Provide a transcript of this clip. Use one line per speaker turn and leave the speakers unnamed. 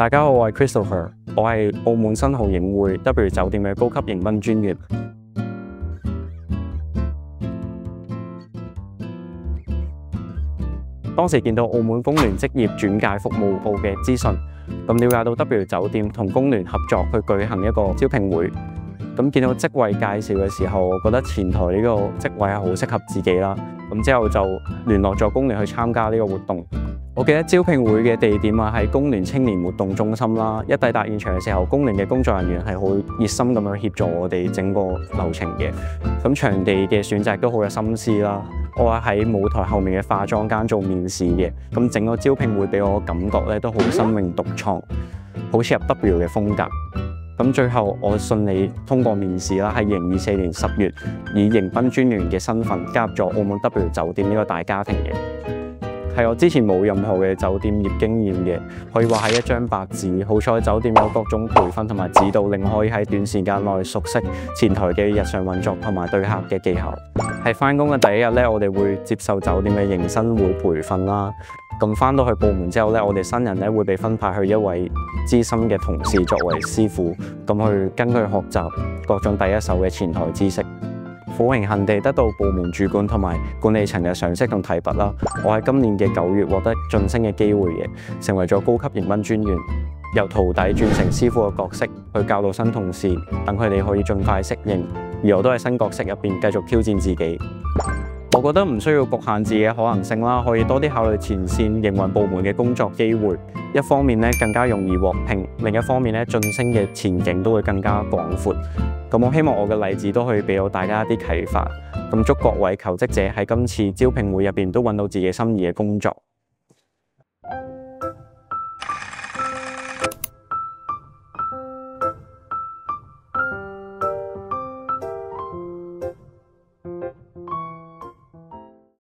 大家好，我係 Christopher， 我係澳門新濠影匯 W 酒店嘅高級迎賓專員。當時見到澳門工聯職業轉介服務部嘅資訊，咁了解到 W 酒店同工聯合作去舉行一個招聘會。咁見到職位介紹嘅時候，我覺得前台呢個職位係好適合自己啦。咁之後就聯絡咗工聯去參加呢個活動。我記得招聘會嘅地點係工聯青年活動中心啦。一抵達現場嘅時候，工聯嘅工作人員係好熱心咁樣協助我哋整個流程嘅。咁場地嘅選擇都好有心思啦。我係喺舞台後面嘅化妝間做面試嘅。咁整個招聘會俾我感覺咧都好新穎獨創，好切合 W 嘅風格。咁最後我順利通過面試啦，喺2024年10月以迎賓專員嘅身份加入咗澳門 W 酒店呢個大家庭嘅。係我之前冇任何嘅酒店業經驗嘅，可以話係一張白紙。好彩酒店有各種培訓同埋指導，令我可以喺短時間內熟悉前台嘅日常運作同埋對客嘅技巧。喺返工嘅第一日咧，我哋會接受酒店嘅迎新會培訓啦。咁返到去部門之後咧，我哋新人咧會被分派去一位資深嘅同事作為師傅，咁去跟佢學習各種第一手嘅前台知識。好榮幸地得到部門主管同埋管理層嘅賞識同提拔啦。我喺今年嘅9月獲得晉升嘅機會嘅，成為咗高級迎賓專員，由徒弟轉成師傅嘅角色去教導新同事，等佢哋可以盡快適應。而我都喺新角色入邊繼續挑戰自己。我覺得唔需要局限自己嘅可能性啦，可以多啲考慮前線營運部門嘅工作機會。一方面咧更加容易獲聘，另一方面咧晉升嘅前景都會更加廣闊。咁我希望我嘅例子都可以俾到大家一啲啟發。咁祝各位求職者喺今次招聘會入邊都揾到自己心儀嘅工作。